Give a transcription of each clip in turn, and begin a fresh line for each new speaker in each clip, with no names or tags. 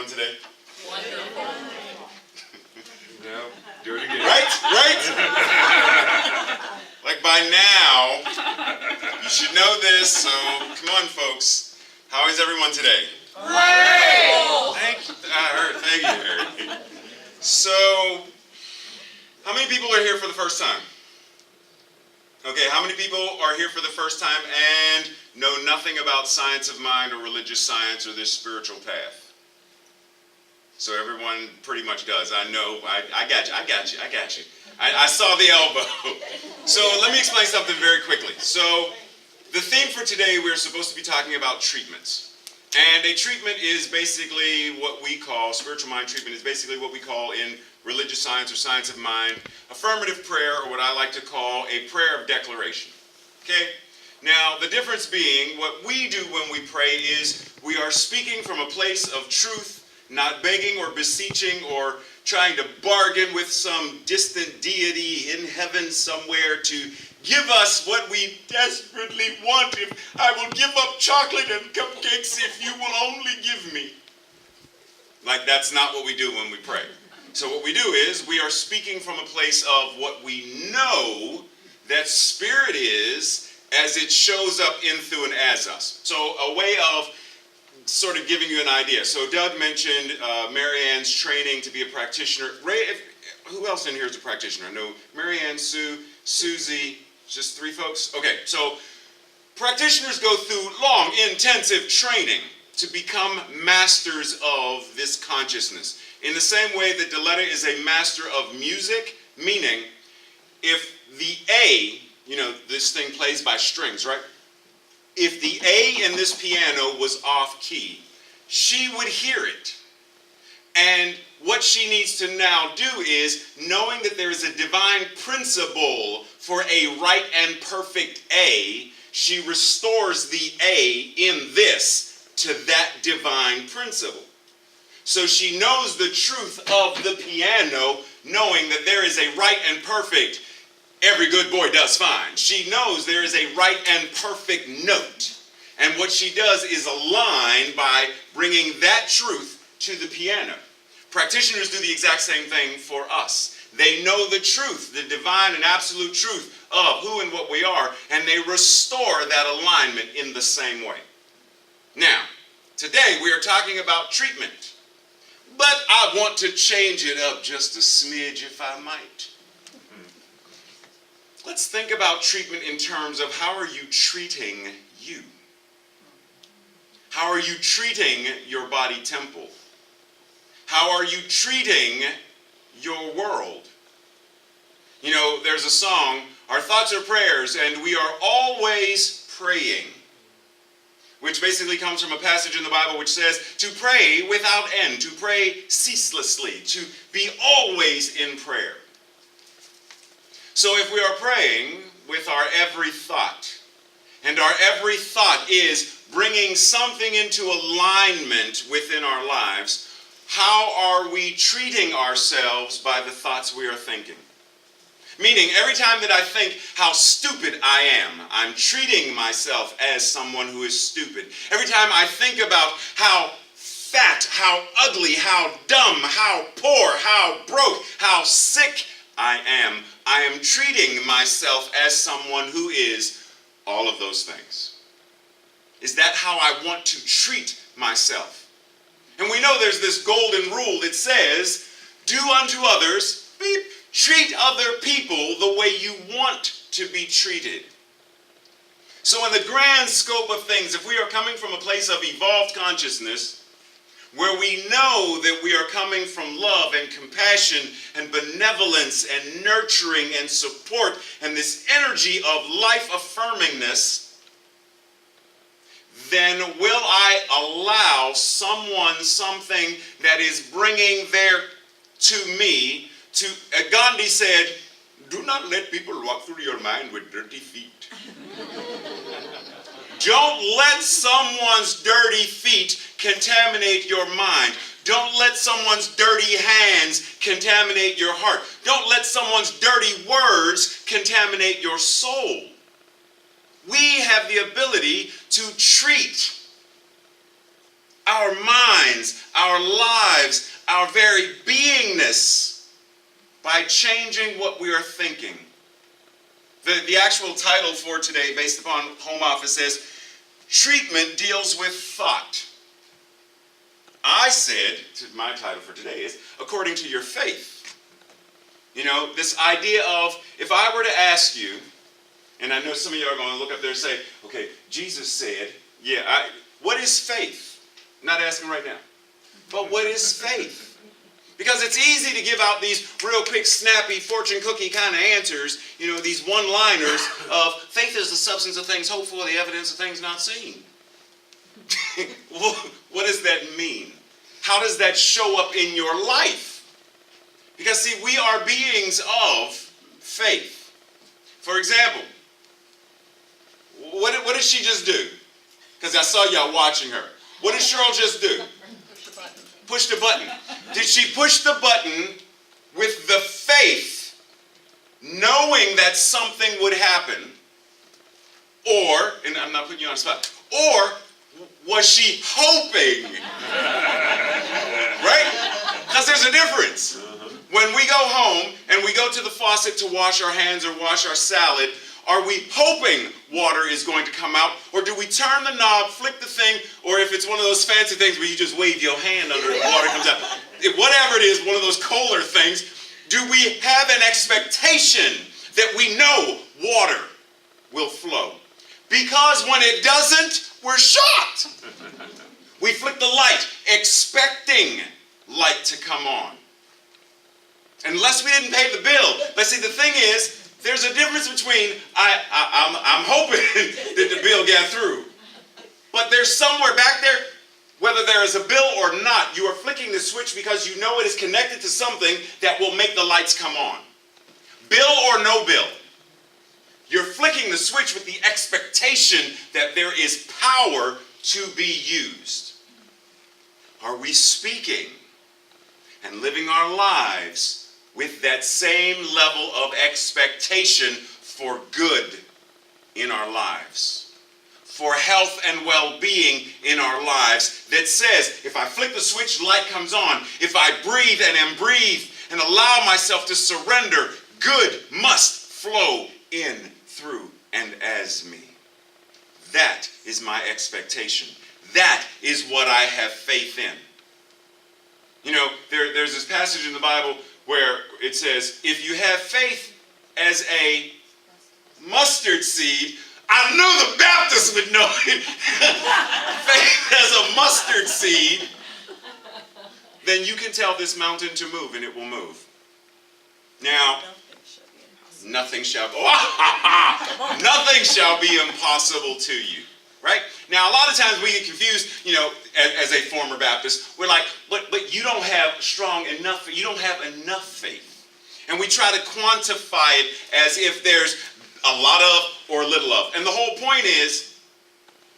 everyone today?
Wonderful.
No, do it again. Right? Like by now, you should know this, so come on, folks. How is everyone today?
Wonderful.
Thank you, Harry. So, how many people are here for the first time? Okay, how many people are here for the first time and know nothing about science of mind or religious science or this spiritual path? So everyone pretty much does. I know, I got you. I saw the elbow. So let me explain something very quickly. So the theme for today, we're supposed to be talking about treatments. And a treatment is basically what we call, spiritual mind treatment is basically what we call in religious science or science of mind, affirmative prayer, or what I like to call a prayer of declaration. Okay? Now, the difference being, what we do when we pray is we are speaking from a place of truth, not begging or beseeching or trying to bargain with some distant deity in heaven somewhere to give us what we desperately want. If I will give up chocolate and cupcakes if you will only give me. Like, that's not what we do when we pray. So what we do is we are speaking from a place of what we know that Spirit is as it shows up in, through, and as us. So a way of sort of giving you an idea. So Doug mentioned Mary Ann's training to be a practitioner. Who else in here is a practitioner? I know Mary Ann, Sue, Susie, just three folks? Okay, so practitioners go through long, intensive training to become masters of this consciousness. In the same way that Diletta is a master of music, meaning if the A, you know, this thing plays by strings, right? If the A in this piano was off key, she would hear it. And what she needs to now do is, knowing that there is a divine principle for a right and perfect A, she restores the A in this to that divine principle. So she knows the truth of the piano, knowing that there is a right and perfect, every good boy does fine. She knows there is a right and perfect note. And what she does is align by bringing that truth to the piano. Practitioners do the exact same thing for us. They know the truth, the divine and absolute truth of who and what we are, and they restore that alignment in the same way. Now, today we are talking about treatment. But I want to change it up just a smidge, if I might. Let's think about treatment in terms of how are you treating you? How are you treating your body temple? How are you treating your world? You know, there's a song, our thoughts are prayers, and we are always praying. Which basically comes from a passage in the Bible which says to pray without end, to pray ceaselessly, to be always in prayer. So if we are praying with our every thought, and our every thought is bringing something into alignment within our lives, how are we treating ourselves by the thoughts we are thinking? Meaning, every time that I think how stupid I am, I'm treating myself as someone who is stupid. Every time I think about how fat, how ugly, how dumb, how poor, how broke, how sick I am treating myself as someone who is all of those things. Is that how I want to treat myself? And we know there's this golden rule that says, do unto others, treat other people the way you want to be treated. So in the grand scope of things, if we are coming from a place of evolved consciousness, where we know that we are coming from love and compassion and benevolence and nurturing and support and this energy of life affirmingness, then will I allow someone something that is bringing their to me to, Gandhi said, do not let people walk through your mind with dirty feet. Don't let someone's dirty feet contaminate your mind. Don't let someone's dirty hands contaminate your heart. Don't let someone's dirty words contaminate your soul. We have the ability to treat our minds, our lives, our very beingness by changing what we are thinking. The actual title for today, based upon Home Office, says, Treatment Deals with Thought. I said, my title for today is, According to Your Faith. You know, this idea of, if I were to ask you, and I know some of you are going to look up there and say, okay, Jesus said, what is faith? I'm not asking right now. But what is faith? Because it's easy to give out these real quick, snappy, fortune cookie kind of answers, you know, these one-liners of faith is the substance of things hoped for, the evidence of things not seen. What does that mean? How does that show up in your life? Because, see, we are beings of faith. For example, what did she just do? Because I saw y'all watching her. What did Cheryl just do? Push the button. Did she push the button with the faith, knowing that something would happen? Or, and I'm not putting you on the spot, or was she hoping? Right? Because there's a difference. When we go home and we go to the faucet to wash our hands or wash our salad, are we hoping water is going to come out? Or do we turn the knob, flick the thing, or if it's one of those fancy things where you just wave your hand under it and water comes out, whatever it is, one of those Kohler things, do we have an expectation that we know water will flow? Because when it doesn't, we're shocked. We flick the light, expecting light to come on. Unless we didn't pay the bill. But see, the thing is, there's a difference between I'm hoping that the bill got through. But there's somewhere back there, whether there is a bill or not, you are flicking the switch because you know it is connected to something that will make the lights come on. Bill or no bill. You're flicking the switch with the expectation that there is power to be used. Are we speaking and living our lives with that same level of expectation for good in our lives, for health and well-being in our lives, that says, if I flick the switch, light comes on. If I breathe and am breathed and allow myself to surrender, good must flow in, through, and as me. That is my expectation. That is what I have faith in. You know, there's this passage in the Bible where it says, if you have faith as a mustard seed, I know the Baptists would know it. Faith as a mustard seed, then you can tell this mountain to move and it will move. Now, nothing shall be impossible to you. Right? Now, a lot of times we get confused, you know, as a former Baptist. We're like, but you don't have you don't have enough faith. And we try to quantify it as if there's a lot of or little of. And the whole point is,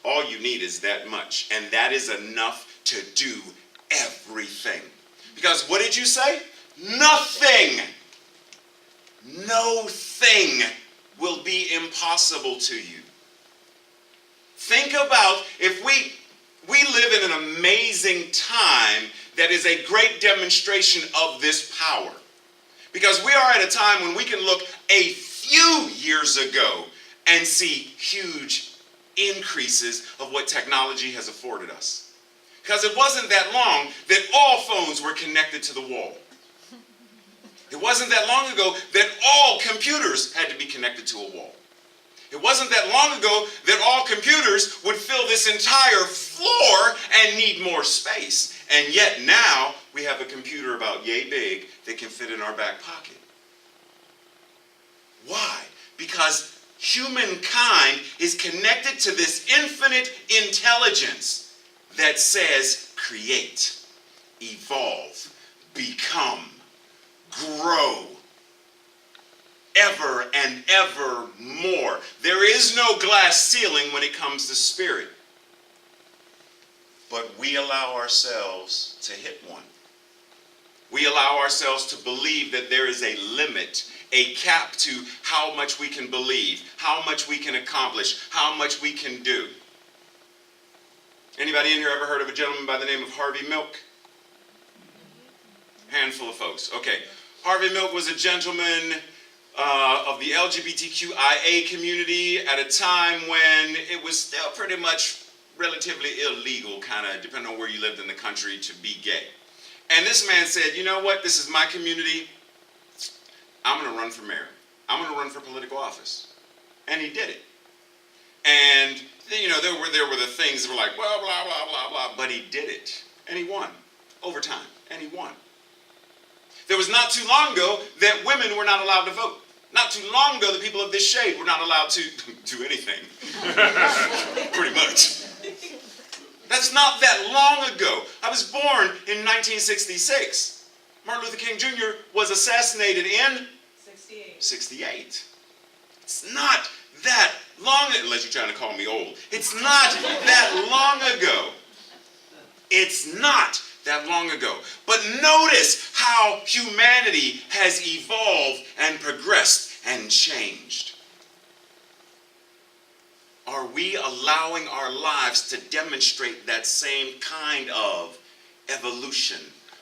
all you need is that much. And that is enough to do everything. Because what did you say? Nothing. No thing will be impossible to you. Think about if we live in an amazing time that is a great demonstration of this power. Because we are at a time when we can look a few years ago and see huge increases of what technology has afforded us. Because it wasn't that long that all phones were connected to the wall. It wasn't that long ago that all computers had to be connected to a wall. It wasn't that long ago that all computers would fill this entire floor and need more space. And yet now we have a computer about yay big that can fit in our back pocket. Why? Because humankind is connected to this infinite intelligence that says create, evolve, become, grow. Ever and ever more. There is no glass ceiling when it comes to spirit. But we allow ourselves to hit one. We allow ourselves to believe that there is a limit, a cap to how much we can believe, how much we can accomplish, how much we can do. Anybody in here ever heard of a gentleman by the name of Harvey Milk? Handful of folks. Okay. Harvey Milk was a gentleman of the LGBTQIA community at a time when it was still pretty much relatively illegal, kind of depending on where you lived in the country, to be gay. And this man said, you know what, this is my community, I'm going to run for mayor. I'm going to run for political office. And he did it. And, you know, there were the things that were like, well, blah, blah, blah, blah, but he did it. And he won over time. And he won. There was not too long ago that women were not allowed to vote. Not too long ago, the people of this shade were not allowed to do anything. Pretty much. That's not that long ago. I was born in 1966. Martin Luther King Jr. was assassinated in 68. It's not that long, unless you're trying to call me old. It's not that long ago. It's not that long ago. But notice how humanity has evolved and progressed and changed. Are we allowing our lives to demonstrate that same kind of evolution,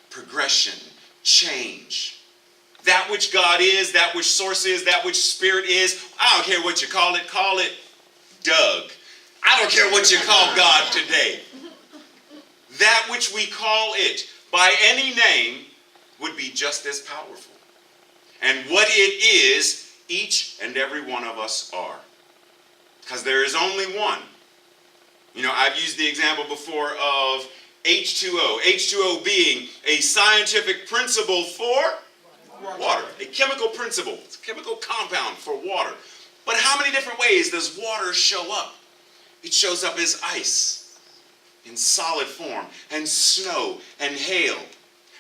progression, change? That which God is, that which source is, that which spirit is, I don't care what you call it Doug. I don't care what you call God today. That which we call it by any name would be just as powerful. And what it is, each and every one of us are. Because there is only one. You know, I've used the example before of H2O. H2O being a scientific principle for water. A chemical principle. It's a chemical compound for water. But how many different ways does water show up? It shows up as ice in solid form, and snow and hail,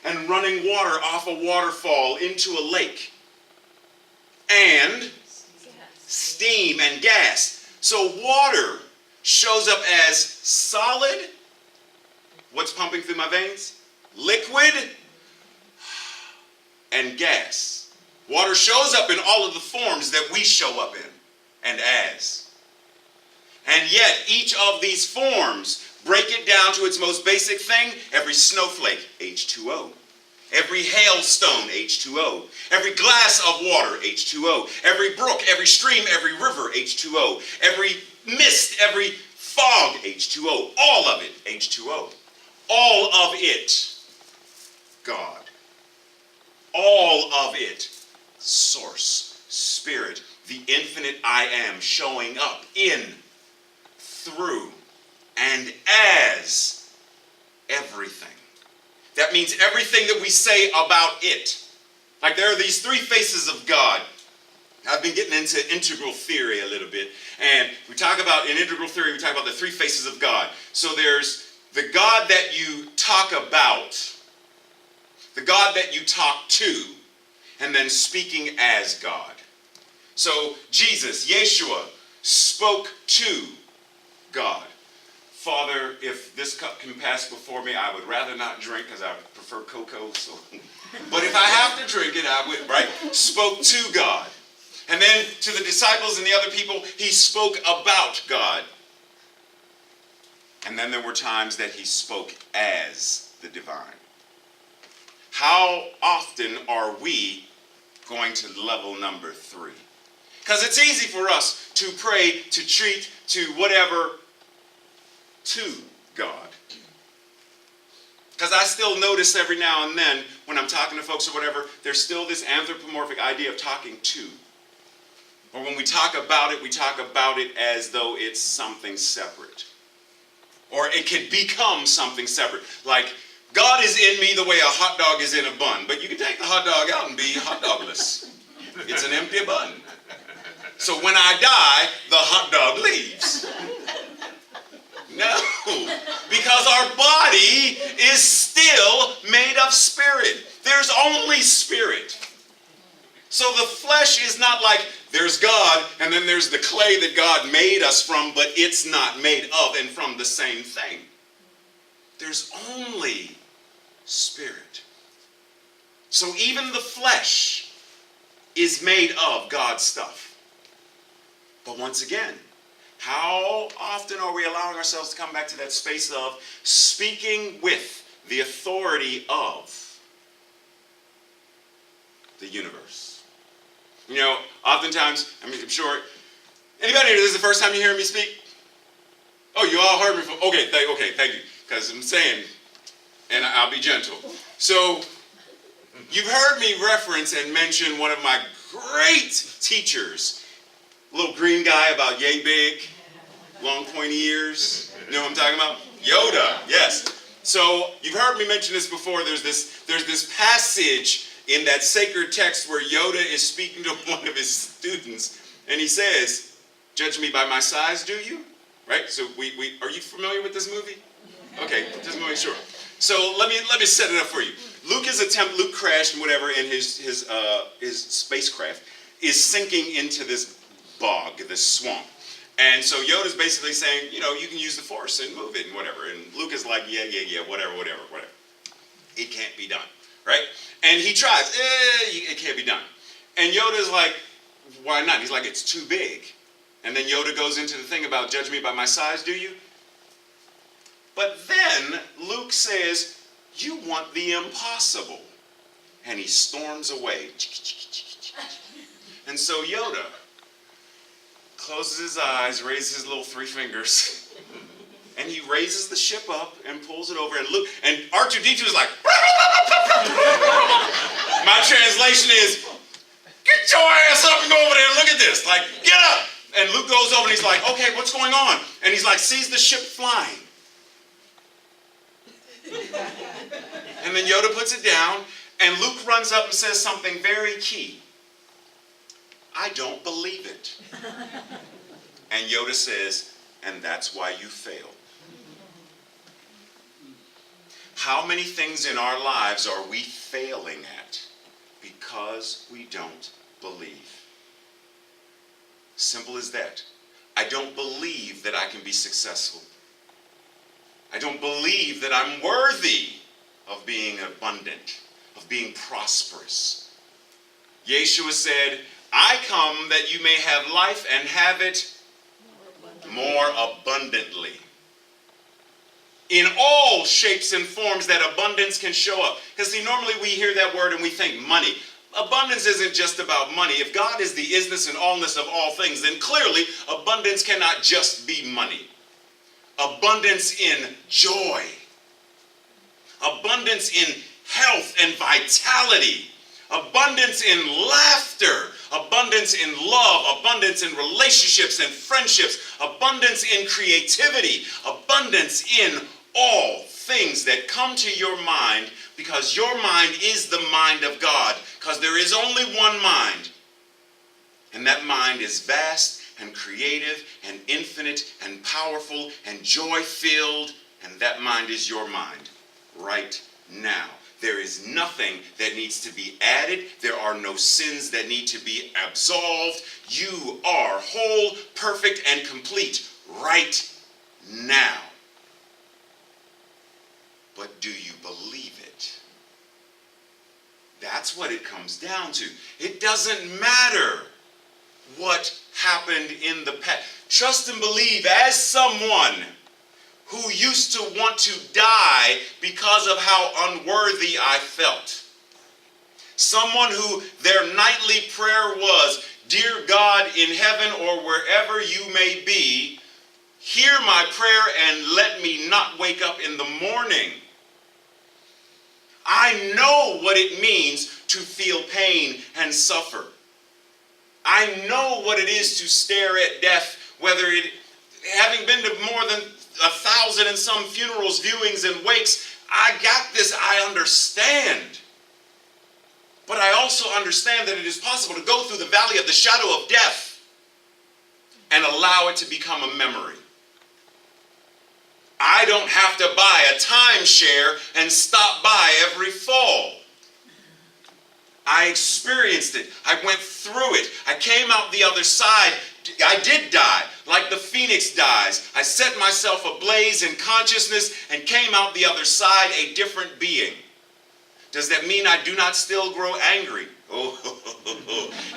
and running water off a waterfall into a lake, and steam and gas. So water shows up as solid. What's pumping through my veins? Liquid and gas. Water shows up in all of the forms that we show up in and as. And yet each of these forms, break it down to its most basic thing, every snowflake, H2O. Every hailstone, H2O. Every glass of water, H2O. Every brook, every stream, every river, H2O. Every mist, every fog, H2O. All of it, H2O. All of it, God. All of it, source, spirit, the infinite I am showing up in, through, and as everything. That means everything that we say about it. Like there are these three faces of God. I've been getting into integral theory a little bit. And we talk about, in integral theory, we talk about the three faces of God. So there's the God that you talk about, the God that you talk to, and then speaking as God. So Jesus, Yeshua, spoke to God. Father, if this cup can pass before me, I would rather not drink because I prefer cocoa. So. But if I have to drink it, I would, right? Spoke to God. And then to the disciples and the other people, he spoke about God. And then there were times that he spoke as the divine. How often are we going to level number 3? Because it's easy for us to pray, to treat, to whatever, to God. Because I still notice every now and then when I'm talking to folks or whatever, there's still this anthropomorphic idea of talking to. Or when we talk about it as though it's something separate. Or it could become something separate. Like, God is in me the way a hot dog is in a bun. But you can take the hot dog out and be hot dogless. It's an empty bun. So when I die, the hot dog leaves. No, because our body is still made of spirit. There's only spirit. So the flesh is not like there's God and then there's the clay that God made us from, but it's not made of and from the same thing. There's only spirit. So even the flesh is made of God's stuff. But once again, How often are we allowing ourselves to come back to that space of speaking with the authority of the universe? You know, oftentimes, I'm sure, anybody here, this is the first time you hear me speak? Oh, you all heard me from, okay, thank you, because I'm saying, and I'll be gentle. So, you've heard me reference and mention one of my great teachers, little green guy about yay big, long pointy ears. You know what I'm talking about? Yoda, yes. So you've heard me mention this before. There's this passage in that sacred text where Yoda is speaking to one of his students, and he says, "Judge me by my size, do you?" Right? So are you familiar with this movie? Okay, just make sure. So let me set it up for you. Luke crashed and whatever, and his spacecraft is sinking into this bog, this swamp. And so Yoda's basically saying, you know, you can use the force and move it and whatever. And Luke is like, yeah, whatever. It can't be done, right? And he tries, it can't be done. And Yoda's like, why not? He's like, it's too big. And then Yoda goes into the thing about, judge me by my size, do you? But then Luke says, you want the impossible. And he storms away. And so Yoda closes his eyes, raises his little 3 fingers, and he raises the ship up and pulls it over. And Luke and R2-D2 is like, my translation is, get your ass up and go over there and look at this. Like, get up. And Luke goes over and he's like, okay, what's going on? And he's like, sees the ship flying. And then Yoda puts it down, and Luke runs up and says something very key. I don't believe it. And Yoda says, and that's why you fail. How many things in our lives are we failing at because we don't believe? Simple as that. I don't believe that I can be successful. I don't believe that I'm worthy of being abundant, of being prosperous. Yeshua said, I come that you may have life and have it more abundantly. In all shapes and forms that abundance can show up. Because see, normally we hear that word and we think money. Abundance isn't just about money. If God is the isness and allness of all things, then clearly abundance cannot just be money. Abundance in joy. Abundance in health and vitality. Abundance in laughter. Abundance in love. Abundance in relationships and friendships. Abundance in creativity. Abundance in all things that come to your mind, because your mind is the mind of God. Because there is only one mind. And that mind is vast and creative and infinite and powerful and joy-filled. And that mind is your mind right now. There is nothing that needs to be added. There are no sins that need to be absolved. You are whole, perfect, and complete right now. But do you believe it? That's what it comes down to. It doesn't matter what happened in the past. Trust and believe as someone who used to want to die because of how unworthy I felt. Someone who their nightly prayer was, dear God in heaven or wherever you may be, hear my prayer and let me not wake up in the morning. I know what it means to feel pain and suffer. I know what it is to stare at death, having been to more than 1,000 and some funerals, viewings, and wakes. I got this, I understand. But I also understand that it is possible to go through the valley of the shadow of death and allow it to become a memory. I don't have to buy a timeshare and stop by every fall. I experienced it. I went through it. I came out the other side. I did die, like the phoenix dies. I set myself ablaze in consciousness and came out the other side a different being. Does that mean I do not still grow angry Oh,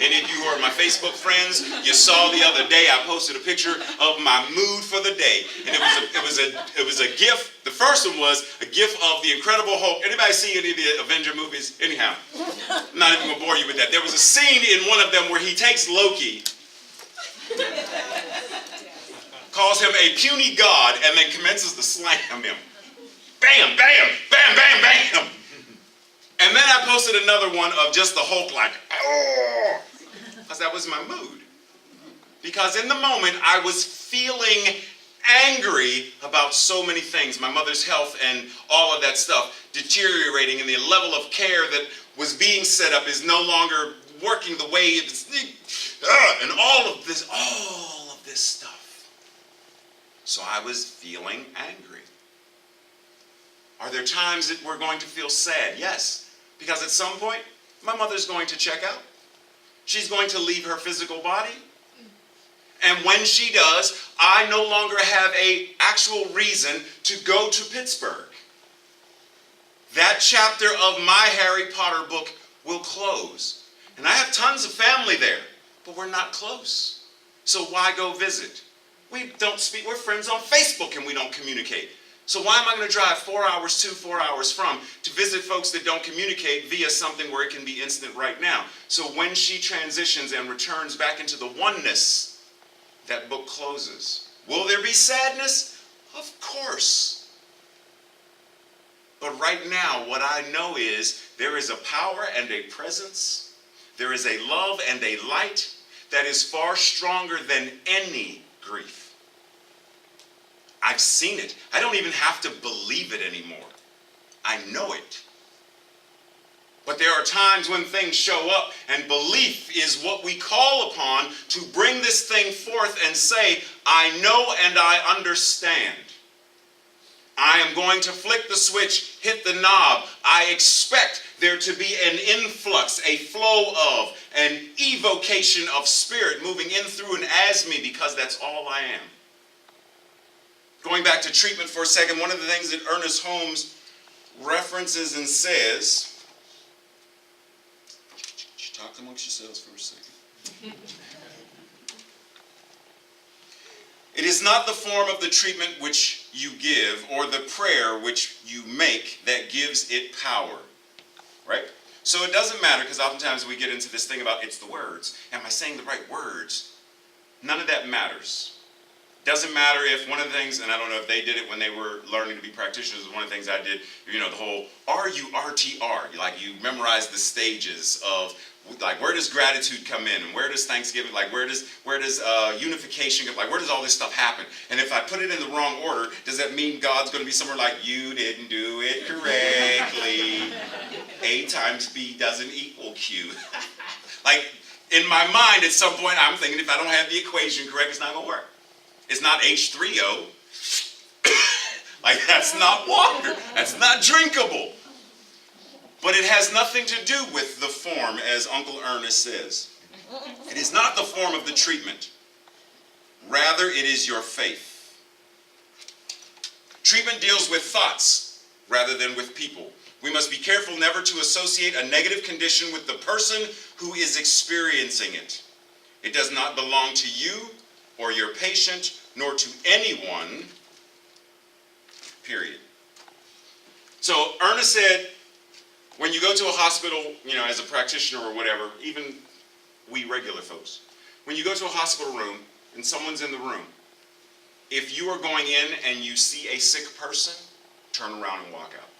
any of you who are my Facebook friends, you saw the other day I posted a picture of my mood for the day, and it was a GIF. The first one was a GIF of the Incredible Hulk. Anybody see any of the Avenger movies? Anyhow, I'm not even gonna bore you with that. There was a scene in one of them where he takes Loki, calls him a puny god, and then commences to slam him. Bam, bam, bam, bam, bam. And then I posted another one of just the Hulk like, oh, because that was my mood. Because in the moment I was feeling angry about so many things. My mother's health and all of that stuff deteriorating, and the level of care that was being set up is no longer working the way it's, and all of this stuff. So I was feeling angry. Are there times that we're going to feel sad? Yes. Because at some point, my mother's going to check out. She's going to leave her physical body. And when she does, I no longer have an actual reason to go to Pittsburgh. That chapter of my Harry Potter book will close. And I have tons of family there, but we're not close. So why go visit? We don't speak, we're friends on Facebook and we don't communicate. So why am I going to drive 4 hours to, 4 hours from to visit folks that don't communicate via something where it can be instant right now? So when she transitions and returns back into the oneness, that book closes. Will there be sadness? Of course. But right now, what I know is there is a power and a presence. There is a love and a light that is far stronger than any grief. I've seen it. I don't even have to believe it anymore. I know it. But there are times when things show up, and belief is what we call upon to bring this thing forth and say, I know and I understand. I am going to flick the switch, hit the knob. I expect there to be an influx, a flow of, an evocation of spirit moving in, through, and as me, because that's all I am. Going back to treatment for a second, one of the things that Ernest Holmes references and says, talk amongst yourselves for a second. It is not the form of the treatment which you give or the prayer which you make that gives it power, right? So it doesn't matter, because oftentimes we get into this thing about it's the words. Am I saying the right words? None of that matters. Doesn't matter if one of the things, and I don't know if they did it when they were learning to be practitioners, one of the things I did, the whole RURTR, you memorize the stages of, where does gratitude come in, and where does Thanksgiving, where does unification, where does all this stuff happen? And if I put it in the wrong order, does that mean God's going to be somewhere like, you didn't do it correctly? A times B doesn't equal Q. In my mind, at some point, I'm thinking if I don't have the equation correct, it's not going to work. It's not H3O. That's not water. That's not drinkable. But it has nothing to do with the form, as Uncle Ernest says. It is not the form of the treatment. Rather, it is your faith. Treatment deals with thoughts rather than with people. We must be careful never to associate a negative condition with the person who is experiencing it. It does not belong to you or your patient, nor to anyone, period. So Ernest said, when you go to a hospital, as a practitioner or whatever, even we regular folks, when you go to a hospital room and someone's in the room, if you are going in and you see a sick person, turn around and walk out.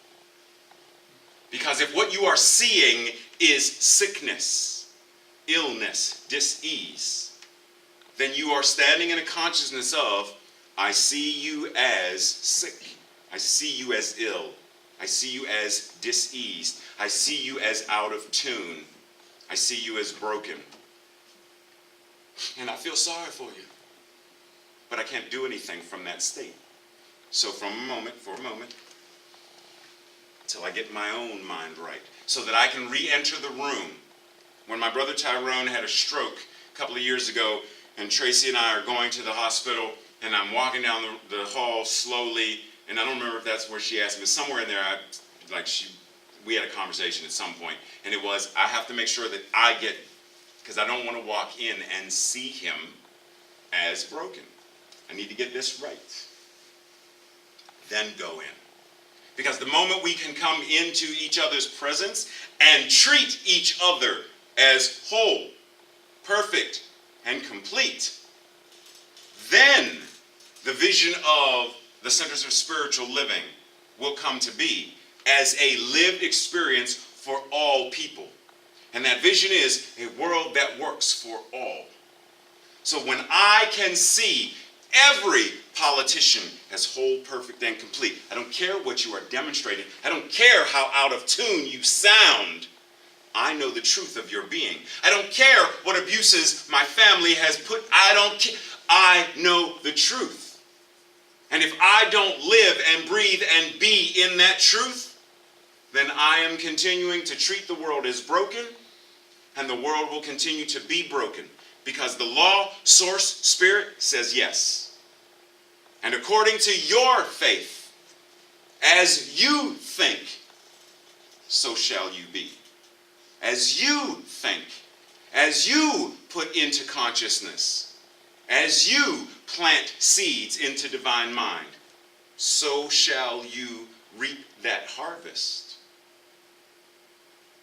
Because if what you are seeing is sickness, illness, dis-ease, then you are standing in a consciousness of, I see you as sick. I see you as ill. I see you as diseased. I see you as out of tune. I see you as broken. And I feel sorry for you. But I can't do anything from that state. So for a moment, until I get my own mind right, so that I can re-enter the room. When my brother Tyrone had a stroke a couple of years ago, and Tracy and I are going to the hospital, and I'm walking down the hall slowly, and I don't remember if that's where she asked me, but somewhere in there, we had a conversation at some point, and it was, I have to make sure that I get, because I don't want to walk in and see him as broken. I need to get this right. Then go in. Because the moment we can come into each other's presence and treat each other as whole, perfect, and complete, then the vision of the Centers of Spiritual Living will come to be as a lived experience for all people. And that vision is a world that works for all. So when I can see every politician as whole, perfect, and complete, I don't care what you are demonstrating. I don't care how out of tune you sound. I know the truth of your being. I don't care what abuses my family has put. I don't care. I know the truth. And if I don't live and breathe and be in that truth, then I am continuing to treat the world as broken, and the world will continue to be broken, because the law, source, spirit says yes. And according to your faith, as you think, so shall you be. As you think, as you put into consciousness, as you plant seeds into divine mind, so shall you reap that harvest.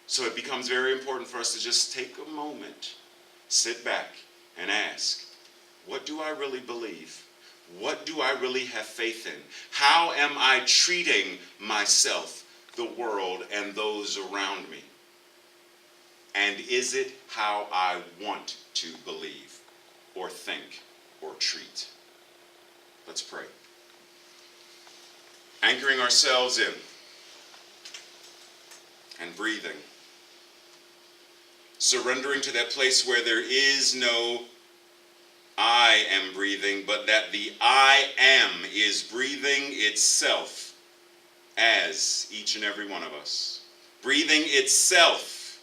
So it becomes very important for us to just take a moment, sit back, and ask, what do I really believe? What do I really have faith in? How am I treating myself, the world, and those around me? And is it how I want to believe, or think, or treat? Let's pray. Anchoring ourselves in and breathing. Surrendering to that place where there is no I am breathing, but that the I am is breathing itself as each and every one of us. Breathing itself,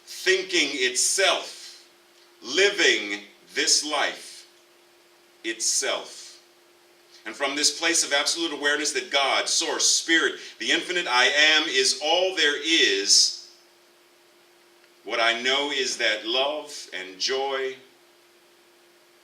thinking itself, living this life itself. And from this place of absolute awareness that God, Source, Spirit, the infinite I am is all there is, what I know is that love and joy,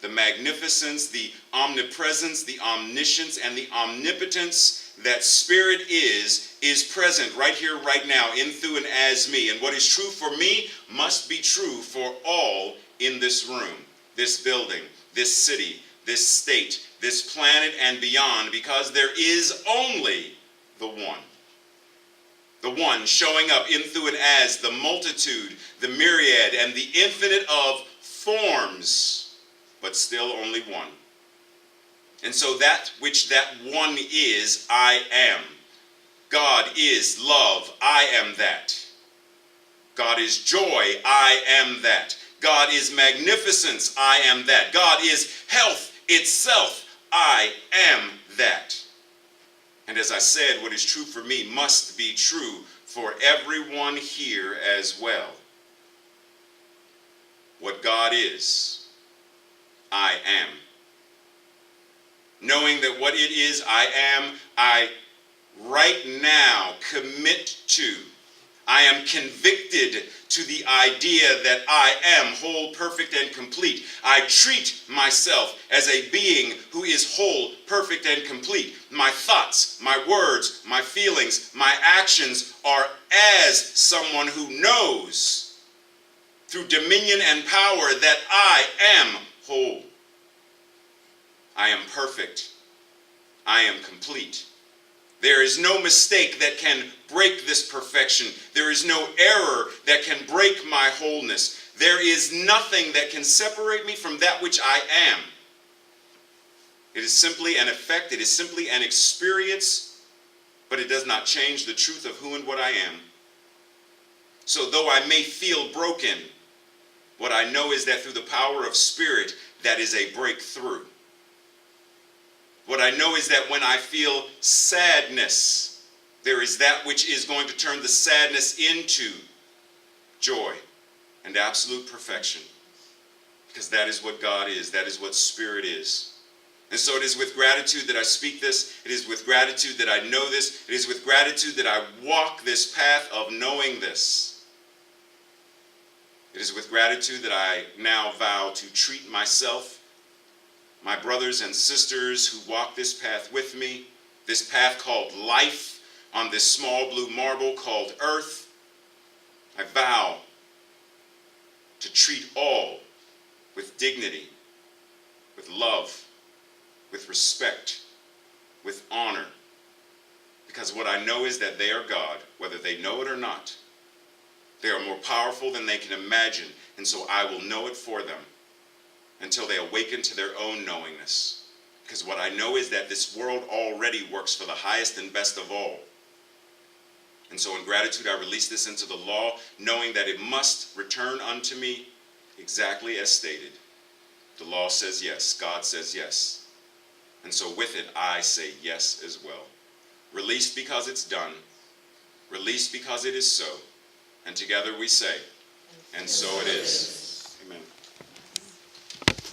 the magnificence, the omnipresence, the omniscience, and the omnipotence that Spirit is present right here, right now, in, through, and as me. And what is true for me must be true for all in this room, this building, this city, this state, this planet, and beyond, because there is only the one. The one showing up in, through, and as the multitude, the myriad, and the infinite of forms, but still only one. And so that which that one is, I am. God is love, I am that. God is joy, I am that. God is magnificence, I am that. God is health itself, I am that. And as I said, what is true for me must be true for everyone here as well. What God is, I am. Knowing that what it is I am, I right now commit to. I am convicted to the idea that I am whole, perfect, and complete. I treat myself as a being who is whole, perfect, and complete. My thoughts, my words, my feelings, my actions are as someone who knows through dominion and power that I am whole. I am perfect. I am complete. There is no mistake that can break this perfection. There is no error that can break my wholeness. There is nothing that can separate me from that which I am. It is simply an effect. It is simply an experience, but it does not change the truth of who and what I am. So though I may feel broken, what I know is that through the power of Spirit, that is a breakthrough. What I know is that when I feel sadness, there is that which is going to turn the sadness into joy and absolute perfection. Because that is what God is. That is what Spirit is. And so it is with gratitude that I speak this. It is with gratitude that I know this. It is with gratitude that I walk this path of knowing this. It is with gratitude that I now vow to treat myself, my brothers and sisters who walk this path with me, this path called life on this small blue marble called earth. I vow to treat all with dignity, with love, with respect, with honor. Because what I know is that they are God, whether they know it or not. They are more powerful than they can imagine, and so I will know it for them until they awaken to their own knowingness. Because what I know is that this world already works for the highest and best of all. And so in gratitude I release this into the law, knowing that it must return unto me exactly as stated. The law says yes, God says yes. And so with it, I say yes as well. Released because it's done. Released because it is so. And together we say, and so it is.